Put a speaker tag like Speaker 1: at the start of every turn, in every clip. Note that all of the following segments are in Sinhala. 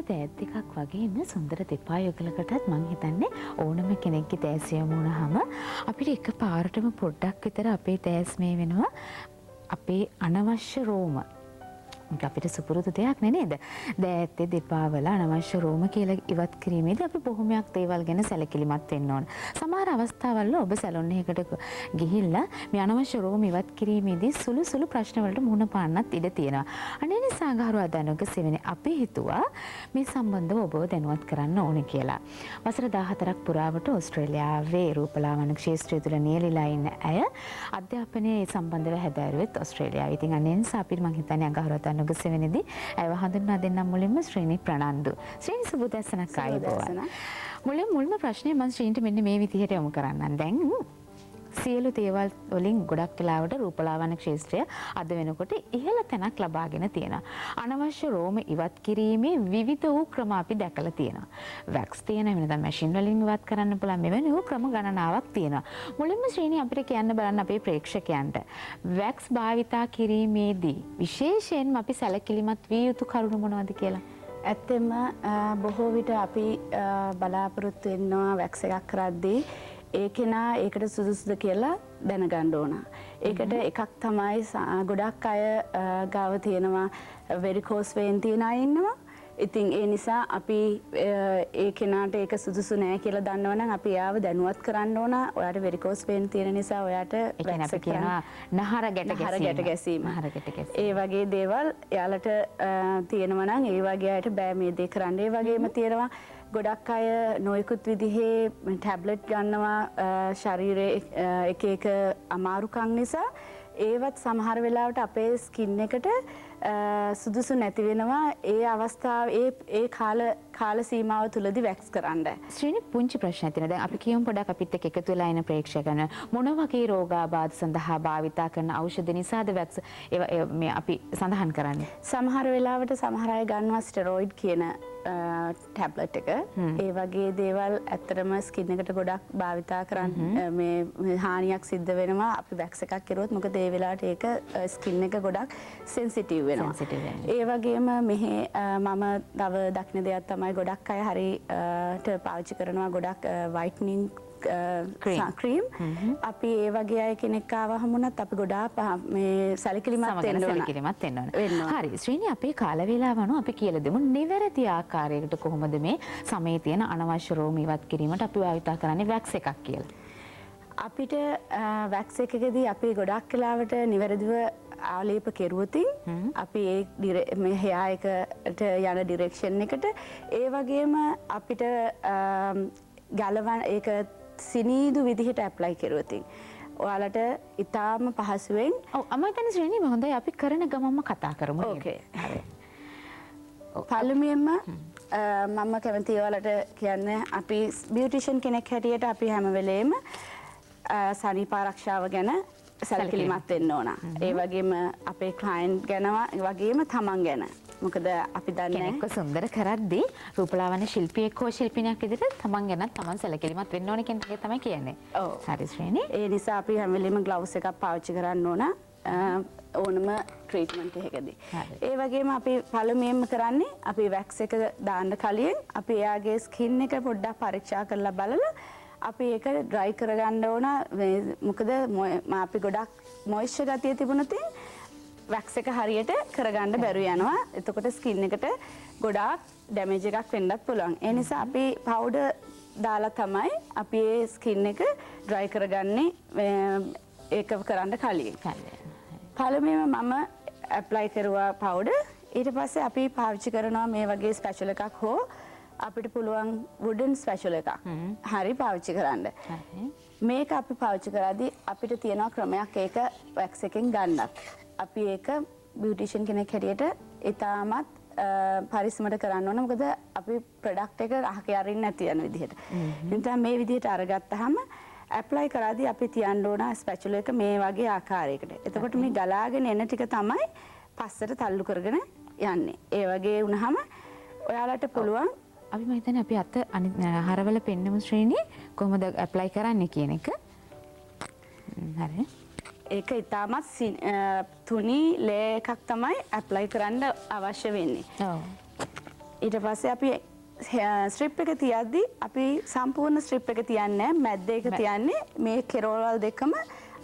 Speaker 1: දෑත් එකක් වගේම සුන්දර දෙපා යුගලකටත් මං හිතන්නේ ඕනම කෙනෙක්ගේ දෑස් යොමු වුණාම අපිට එක පාරටම පොඩ්ඩක් විතර අපේ දෑස් මේ වෙනවා අපේ අනවශ්‍ය රෝම අපිට සුපුරුදු දෙයක් නේද? දෑත්තේ දෙපා වල අනවශ්‍ය රෝම කියලා ඉවත් කිරීමේදී අපි බොහොමයක් දේවල් ගැන සැලකිලිමත් වෙන්න ඕන. සමහර අවස්ථාවල ඔබ සැලොන් එකකට ගිහිල්ලා මේ අනවශ්‍ය රෝම ඉවත් කිරීමේදී සුළු ප්‍රශ්න වලට මුහුණ පාන්නත් ඉඩ තියෙනවා. අනේ නිසා ගහරුවා දනුක සෙවෙනේ අපි හිතුවා මේ සම්බන්ධව ඔබව දැනුවත් කරන්න ඕනේ කියලා. වසර 14ක් පුරාවට ඕස්ට්‍රේලියාවේ රූපලාවන්‍ය ක්ෂේත්‍රය තුළ නියැලීලා ඉන්න අය අධ්‍යාපනයේ සම්බන්ධව හැදෑරුවෙත් ඕස්ට්‍රේලියාවේ. ඉතින් අනේ නිසා අපි මං හිතන්නේ ගහරුවා නුගසෙවෙනිදී අයව හඳුන්වා දෙන්නම් මුලින්ම ශ්‍රීනි ප්‍රනාන්දු. ශ්‍රීනි සුබදැසනක් ආයුබෝවන්. මුල්ම ප්‍රශ්නේ මම ශ්‍රීනිට මෙන්න මේ විදිහට යොමු කරන්නම්. දැන් සියලු දේවල් වලින් ගොඩක් වෙලාවට රූපලාවන්‍ය ක්ෂේත්‍රය අද වෙනකොට ඉහළ තැනක් ලබාගෙන තියෙනවා. අනවශ්‍ය රෝම ඉවත් කිරීමේ විවිධ වූ ක්‍රම අපි දැකලා තියෙනවා. වැක්ස් තියෙනවා, එහෙම නැත්නම් මැෂින් වලින් ඉවත් කරන්න පුළුවන් මෙවැනි වූ ක්‍රම ගණනාවක් තියෙනවා. මුලින්ම ශ්‍රීනි අපිට කියන්න බලන්න අපේ ප්‍රේක්ෂකයන්ට වැක්ස් භාවිතා කිරීමේදී විශේෂයෙන්ම අපි සැලකිලිමත් විය යුතු කරුණු මොනවද කියලා?
Speaker 2: ඇත්තෙන්ම බොහෝ විට අපි බලාපොරොත්තු වෙනවා වැක්ස් එකක් කරද්දී ඒ කෙනා ඒකට සුදුසුද කියලා දැනගන්න ඕන. ඒකට එකක් තමයි ගොඩක් අය ගාව තියෙනවා වෙරිකෝස් වේන් තියෙන අය ඉන්නවා. ඉතින් ඒ නිසා අපි ඒ කෙනාට ඒක සුදුසු නෑ කියලා දන්නවනම් අපි යාව දැනුවත් කරන්න ඕන. ඔයාට වෙරිකෝස් වේන් තියෙන නිසා ඔයාට
Speaker 1: අපි කියනවා නහර ගැට ගැසීම.
Speaker 2: ඒ වගේ දේවල් යාලට තියෙනවා නම් ඒ වගේ අයට බෑ මේ දේ කරන්න. ඒ වගේම තියෙනවා ගොඩක් අය නොයෙකුත් විදිහේ ටැබ්ලට් ගන්නවා ශරීරයේ එක එක අමාරුකම් නිසා ඒවත් සමහර වෙලාවට අපේ ස්කින් එකට සුදුසු නැති වෙනවා. ඒ අවස්ථාව ඒ කාල සීමාව තුලදී වැක්ස් කරන්න.
Speaker 1: ශ්‍රීනි පුංචි ප්‍රශ්නයක් තියෙනවා. දැන් අපි කියමු පොඩක් අපිත් එක්ක එකතු වෙලා ඉන්න ප්‍රේක්ෂකයන් මොන වගේ රෝගාබාධ සඳහා භාවිතා කරන ඖෂධ නිසාද වැක්ස් මේ අපි සඳහන් කරන්නේ?
Speaker 2: සමහර වෙලාවට සමහර අය ගන්නවා ස්ටෙරොයිඩ් කියන ටැබ්ලට් එක. ඒ වගේ දේවල් ඇත්තටම ස්කින් එකට ගොඩක් භාවිතා කරන්න මේ හානියක් සිද්ධ වෙනවා අපි වැක්ස් එකක් කරුවොත්. මොකද ඒ වෙලාවට ඒක ස්කින් එක ගොඩක් සෙන්සිටිව් වෙනවා. ඒ වගේම මෙහි මම තව දක්න දෙයක් තමයි ගොඩක් අය හරියට පාවිච්චි කරනවා ගොඩක් වයිට්නින් ක්‍රීම්. අපි ඒ වගේ අය කෙනෙක් ආවහම උනත් අපි ගොඩාක් මේ සැලකිලිමත් වෙන්න ඕන.
Speaker 1: හරි ශ්‍රීනි අපේ කාල වේලාව අනුව අපි කියලා දෙමු නිවැරදි ආකාරයකට කොහොමද මේ සමයේ තියෙන අනවශ්‍ය රෝම ඉවත් කිරීමට අපි භාවිතා කරන්නේ වැක්ස් එකක් කියලා.
Speaker 2: අපිට වැක්ස් එකකදී අපි ගොඩක් වෙලාවට නිවැරදිව ආලේප කෙරුවොතින් අපි ඒ හෙයා එකට යන ඩිරෙක්ෂන් එකට ඒ වගේම අපිට ගලවන ඒක සිනීදු විදිහට ඇප්ලයි කරුවොතින් ඔයාලට ඉතාම පහසුවෙන්
Speaker 1: මම හිතන්නේ ශ්‍රේණි හොඳයි අපි කරන ගමන්ම කතා කරමු.
Speaker 2: ඕකේ. හරි. පළමුවෙන්ම මම කැමතියි ඔයාලට කියන්න අපි බියුටිෂියන් කෙනෙක් හැටියට අපි හැම වෙලේම සනීප ආරක්ෂාව ගැන සැලකිලිමත් වෙන්න ඕන. ඒ වගේම අපේ ක්ලයන්ට් ගැන වගේම තමන් ගැන. මොකද අපි දන්නේ
Speaker 1: කෙනෙක්ව සුන්දර කරද්දී රූපලාවන්‍ය ශිල්පියෙක් හෝ ශිල්පිනියක් විදිහට තමන් ගැනත් තමන් සැලකිලිමත් වෙන්න ඕනේ කියන එක තමයි කියන්නේ.
Speaker 2: ඔව්.
Speaker 1: හරි ශ්‍රේණි.
Speaker 2: ඒ නිසා අපි හැම වෙලෙම ග්ලව්ස් එකක් පාවිච්චි කරන්න ඕන ඕනම ට්‍රීට්මන්ට් එකකදී. ඒ වගේම අපි පළමුවෙන්ම කරන්නේ අපි වැක්ස් එක දාන්න කලින් අපි එයාගේ ස්කින් එක පොඩ්ඩක් පරීක්ෂා කරලා බලලා අපි ඒක ඩ්‍රයි කරගන්න ඕන. මොකද අපි ගොඩක් මොයිස්චර් ගතිය තිබුණොත් වැක්ස් එක හරියට කරගන්න බැරුව යනවා. එතකොට ස්කින් එකට ගොඩාක් ඩැමේජ් එකක් වෙන්නත් පුළුවන්. ඒ නිසා අපි පවුඩර් දාලා තමයි අපි ඒ ස්කින් එක ඩ්‍රයි කරගන්නේ ඒක කරන්න කලින්. පළමුවෙන්ම මම ඇප්ලයි කරුවා පවුඩර්. ඊට පස්සේ අපි පාවිච්චි කරනවා මේ වගේ ස්පැචුල එකක් හෝ අපිට පුළුවන් වුඩන් ස්පැචුල එකක්. හරි පාවිච්චි කරන්න. මේක අපි පාවිච්චි කරද්දී අපිට තියෙනවා ක්‍රමයක් ඒක වැක්ස් එකෙන් ගන්නත්. අපි ඒක බියුටිෂියන් කෙනෙක් හැටියට ඉතාමත් පරිස්සමට කරන්න ඕන. මොකද අපි ප්‍රොඩක්ට් එක රහක යරින්න නැති යන විදිහට. ඉතින් මේ විදිහට අරගත්තාම ඇප්ලයි කරද්දී අපි තියන්න ඕන ස්පැචුල එක මේ වගේ ආකාරයකට. එතකොට මේ ගලාගෙන එන ටික තමයි පස්සට තල්ලු කරගෙන යන්නේ. ඒ වගේ වුණාම ඔයාලට පුළුවන්
Speaker 1: අපි මම හිතන්නේ අපි අත හරවල පෙන්නමු ශ්‍රේණි කොහොමද ඇප්ලයි කරන්නේ කියන එක. හරි.
Speaker 2: ඒක ඉතාමත් තුනී ලේ එකක් තමයි ඇප්ලයි කරන්න අවශ්‍ය වෙන්නේ.
Speaker 1: ඔව්.
Speaker 2: ඊට පස්සේ අපි ස්ට්‍රිප් එක තියද්දි අපි සම්පූර්ණ ස්ට්‍රිප් එක තියන්නේ මැද්ද එක තියන්නේ මේ කෙරෝල්වල් දෙකම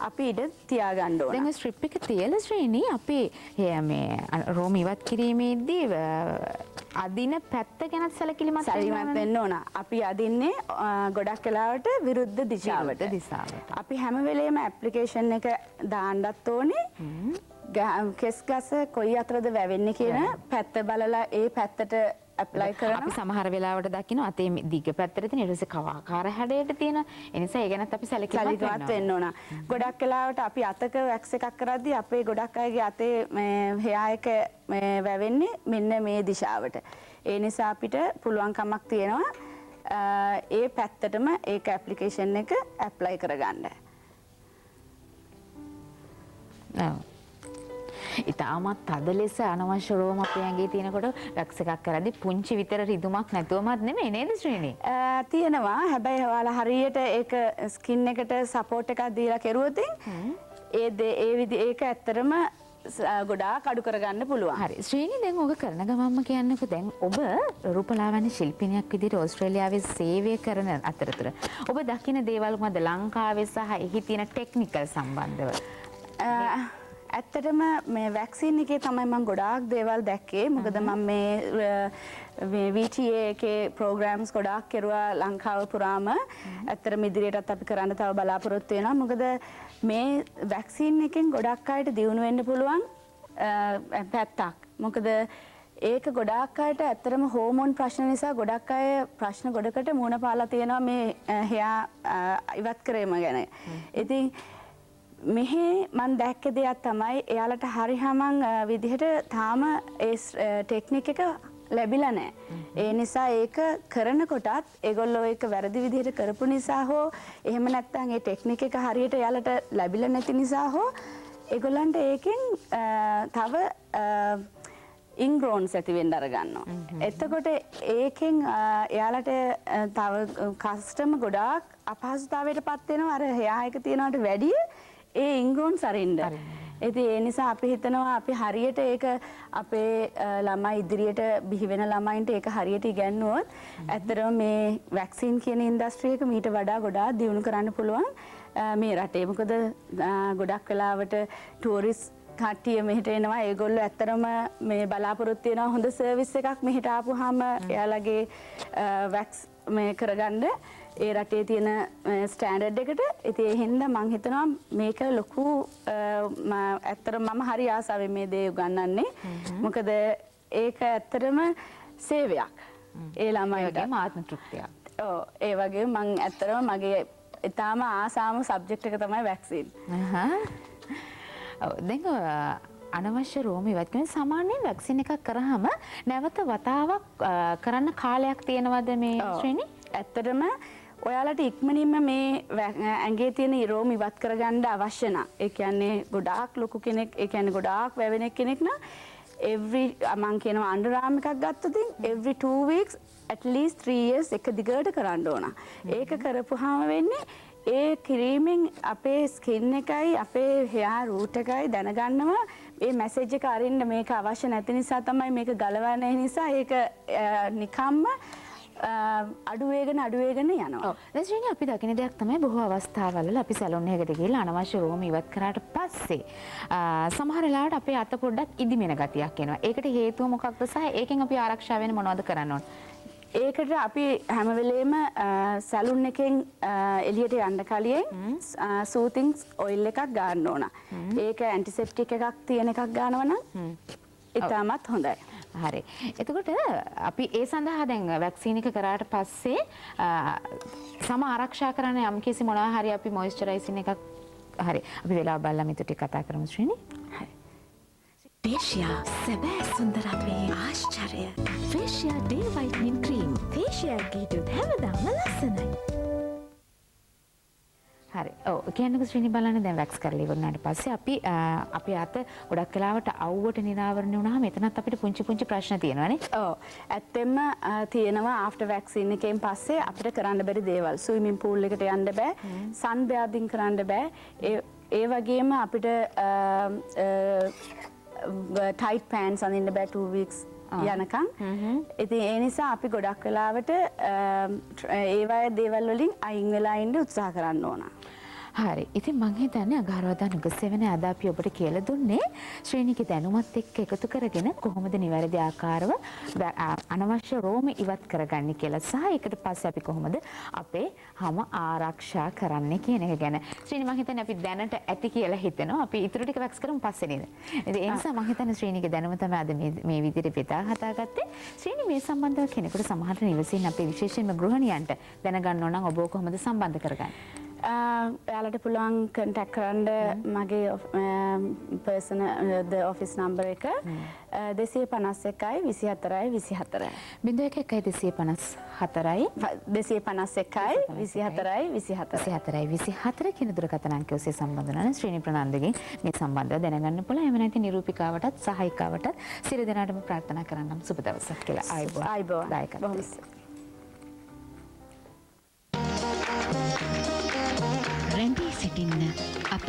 Speaker 2: අපි ඉඩ තියාගන්න ඕන.
Speaker 1: දැන් ස්ට්‍රිප් එක තියලා ශ්‍රේණී අපි මේ රෝම ඉවත් කිරීමේදී අදින පැත්ත ගැන සැලකිලිමත්
Speaker 2: වෙන්න ඕන. අපි අදින්නේ ගොඩක් වෙලාවට විරුද්ධ දිශාවට. අපි හැම වෙලේම ඇප්ලිකේෂන් එක දාන්නත් ඕනේ. කෙස් ගස කොයි අතරද වැවෙන්නේ කියන පැත්ත බලලා ඒ පැත්තට ඇප්ලයි කරනවා.
Speaker 1: අපි සමහර වෙලාවට දකින්න අතේ දිග පැත්තට තියෙන ඊට පස්සේ කවාකාර හැඩයට තියෙන. ඒ නිසා ඒ ගැනත් අපි සැලකිලිමත්
Speaker 2: වෙන්න ඕන. ගොඩක් වෙලාවට අපි අතක වැක්ස් එකක් කරද්දී අපේ ගොඩක් අයගේ අතේ මේ හෙයා එක වැවෙන්නේ මෙන්න මේ දිශාවට. ඒ නිසා අපිට පුළුවන්කමක් තියෙනවා ඒ පැත්තටම ඒක ඇප්ලිකේෂන් එක ඇප්ලයි කරගන්න.
Speaker 1: ඉතාමත් තද ලෙස අනවශ්‍ය රෝම අපේ ඇඟේ තියෙනකොට වැක්ස් එකක් කරද්දී පුංචි විතර රිදුමක් නැතුවමත් නෙමෙයි නේද ශ්‍රීනි?
Speaker 2: තියෙනවා. හැබැයි ඔයාලා හරියට ඒක ස්කින් එකට සපෝට් එකක් දීලා කෙරුවොත් ඒක ඇත්තටම ගොඩාක් අඩු කරගන්න පුළුවන්.
Speaker 1: හරි. ශ්‍රීනි දැන් ඔබ කරන ගමන්ම කියන්නකෝ දැන් ඔබ රූපලාවන්‍ය ශිල්පිනියක් විදිහට ඕස්ට්‍රේලියාවේ සේවය කරන අතරතුර ඔබ දකින දේවල් මොකද ලංකාවේ සහ එහි තියෙන ටෙක්නිකල් සම්බන්ධව?
Speaker 2: ඇත්තටම මේ වැක්සින් එකේ තමයි මම ගොඩාක් දේවල් දැක්කේ. මොකද මම මේ VTA එකේ ප්‍රෝග්‍රෑම්ස් ගොඩාක් කෙරුවා ලංකාව පුරාම. ඇත්තටම ඉදිරියටත් අපි කරන්න තව බලාපොරොත්තු වෙනවා. මොකද මේ වැක්සින් එකෙන් ගොඩක් අයට දියුණු වෙන්න පුළුවන් පැත්තක්. මොකද ඒක ගොඩාක් අයට ඇත්තටම හෝමෝන් ප්‍රශ්න නිසා ගොඩක් අය ප්‍රශ්න ගොඩකට මුහුණ පාලා තියෙනවා මේ හෙයා ඉවත් කිරීම ගැන. ඉතින් මෙහි මම දැක්ක දෙයක් තමයි එයාලට හරි හමං විදිහට තාම ඒ ටෙක්නික් එක ලැබිලා නැහැ. ඒ නිසා ඒක කරනකොටත් ඒගොල්ලෝ ඒක වැරදි විදිහට කරපු නිසා හෝ එහෙම නැත්නම් ඒ ටෙක්නික් එක හරියට එයාලට ලැබිලා නැති නිසා හෝ ඒගොල්ලන්ට ඒකෙන් තව ඉන්ග්‍රෝන්ස් ඇති වෙන්න අර ගන්නවා. එතකොට ඒකෙන් එයාලට තව කස්ටමර් ගොඩාක් අපහසුතාවයටපත් වෙනවා අර හෙයා එක තියනවට වැඩිය ඒ ඉන්ග්‍රෝන් සරින්ද. ඉතින් ඒ නිසා අපි හිතනවා අපි හරියට ඒක අපේ ළමයි ඉදිරියට බිහි වෙන ළමයින්ට ඒක හරියට ඉගැන්නුවොත් ඇත්තටම මේ වැක්සින් කියන ඉන්ඩස්ට්‍රි එක මීට වඩා ගොඩාක් දියුණු කරන්න පුළුවන් මේ රටේ. මොකද ගොඩක් වෙලාවට ටූරිස්ට් කට්ටිය මෙහෙට එනවා. ඒගොල්ලෝ ඇත්තටම මේ බලාපොරොත්තු වෙනවා හොඳ සර්විස් එකක් මෙහෙට ආපුවාම එයාලගේ වැක්ස් මේ කරගන්න. ඒ රටේ තියෙන ස්ටෑන්ඩඩ් එකට. ඉතින් ඒ හින්දා මම හිතනවා මේක ලොකු ඇත්තටම මම හරි ආසාවෙන් මේ දේ උගන්වන්නේ. මොකද ඒක ඇත්තටම සේවයක්. ඒ ළමයිට
Speaker 1: ආත්ම තෘප්තියක්.
Speaker 2: ඔව් ඒ වගේ මම ඇත්තටම මගේ ඊටාම ආසාම සබ්ජෙක්ට් එක තමයි වැක්සින්.
Speaker 1: දැන් අනවශ්‍ය රෝම ඉවත් කරන සාමාන්‍යයෙන් වැක්සින් එකක් කරාම නැවත වතාවක් කරන්න කාලයක් තියෙනවද මේ ශ්‍රේණි?
Speaker 2: ඇත්තටම ඔයාලට ඉක්මනින්ම මේ ඇඟේ තියෙන රෝම ඉවත් කරගන්න අවශ්‍ය නම් ඒ කියන්නේ ගොඩාක් ලොකු කෙනෙක් ඒ කියන්නේ ගොඩාක් වැවෙන කෙනෙක් නම් මම කියනවා අන්ඩර්ආම් එකක් ගත්තොත් every 2 weeks at least 3 years එක දිගට කරන්න ඕන. ඒක කරපුවාම වෙන්නේ ඒ කිරීමෙන් අපේ ස්කින් එකයි අපේ හෙයා රූට් එකයි දැනගන්නවා මේ මැසේජ් එක අරින්න මේක අවශ්‍ය නැති නිසා තමයි මේක ගලවන්නේ නිසා ඒක නිකම්ම අඩුවේගෙන යනවා.
Speaker 1: දැන් ශ්‍රේණි අපි දකින දෙයක් තමයි බොහෝ අවස්ථාවල අපි සැලොන් එකකට ගිහලා අනවශ්‍ය රෝම ඉවත් කරාට පස්සේ සමහර වෙලාවට අපේ අත පොඩ්ඩක් ඉදිමෙන ගතියක් එනවා. ඒකට හේතුව මොකක්ද සහ ඒකෙන් අපි ආරක්ෂා වෙන්න මොනවද කරන්න ඕන?
Speaker 2: ඒකට අපි හැම වෙලේම සැලුන් එකෙන් එළියට යන්න කලින් සූතින් ඔයිල් එකක් ගන්න ඕන. ඒක ඇන්ටිසෙප්ටික් එකක් තියෙන එකක් ගන්නවා නම් ඉතාමත් හොඳයි.
Speaker 1: හරි. එතකොට අපි ඒ සඳහා දැන් වැක්සින් එක කරාට පස්සේ සම ආරක්ෂා කරන්න යම්කිසි මොනවා හරි අපි මොයිස්චරයිසින් එකක් හරි. අපි වෙලාව බලලා මේ ටික කතා කරමු ශ්‍රේණි.
Speaker 2: හරි.
Speaker 3: ෆේෂියා සැබෑ සුන්දරත්වයේ ආශ්චර්ය. ෆේෂියා ඩේ වයිටනින් ක්‍රීම්. ෆේෂියා ගීතුත් හැමදාම ලස්සනයි.
Speaker 1: හරි. ඔව් කියන්නකෝ ශ්‍රේණි බලන්න දැන් වැක්ස් කරලා ඉවරනාට පස්සේ අපි අත ගොඩක් වෙලාවට අවුවට නිරාවරණය වුණාම එතනත් අපිට පුංචි ප්‍රශ්න තියෙනවානේ.
Speaker 2: ඔව්. ඇත්තෙන්ම තියෙනවා ආෆ්ටර් වැක්සින් එකෙන් පස්සේ අපිට කරන්න බැරි දේවල්. ස්විමින් pool එකට යන්න බෑ. සන් බෑදින් කරන්න බෑ. ඒ වගේම අපිට ටයිට් පෑන්ට්ස් අඳින්න බෑ 2 weeks යනකම්. ඉතින් ඒ නිසා අපි ගොඩක් වෙලාවට ඒ වගේ දේවල් වලින් අයින් වෙලා ඉන්න උත්සාහ කරන්න ඕන.
Speaker 1: හරි. ඉතින් මං හිතන්නේ අගාරවදා නුගසෙවනේ අද අපි ඔබට කියලා දුන්නේ ශ්‍රේණිගේ දැනුමත් එක්ක එකතු කරගෙන කොහොමද නිවැරදි ආකාරව අනවශ්‍ය රෝම ඉවත් කරගන්නේ කියලා සහ ඒකට පස්සේ අපි කොහොමද අපේ හැම ආරක්ෂා කරන්නේ කියන එක ගැන. ශ්‍රේණි මං හිතන්නේ අපි දැනට ඇති කියලා හිතනවා. අපි ඊටු ටික වැක්ස් කරමු පස්සේ නේද? ඉතින් ඒ නිසා මං හිතන්නේ ශ්‍රේණිගේ දැනුම තමයි අද මේ විදිහට බෙදා හදාගත්තේ. ශ්‍රේණි මේ සම්බන්ධව කෙනෙකුට සමහර නිවසින් අපේ විශේෂයෙන්ම ගෘහණියන්ට දැනගන්න ඕන නම් ඔබ කොහොමද සම්බන්ධ කරගන්නේ?
Speaker 2: ඔයාලට පුළුවන් කන්ටැක්ට් කරන්න මගේ පර්සනල් ඔෆිස් නම්බර් එක 251 24 24
Speaker 1: 01 254
Speaker 2: 251 24 24
Speaker 1: 24 කියන දුරකථන අංකය ඔස්සේ සම්බන්ධ වෙන ශ්‍රේණි ප්‍රනාන්දුගෙන් මේ සම්බන්ධව දැනගන්න පුළුවන්. එහෙම නැත්නම් නිරූපිකාවටත් සහායිකාවටත් සියලු දෙනාටම ප්‍රාර්ථනා කරන්නම් සුබ දවසක් කියලා.
Speaker 2: ආයුබෝවන්.
Speaker 1: දායකත්වයෙන්.
Speaker 3: රැඳී සිටින්න අප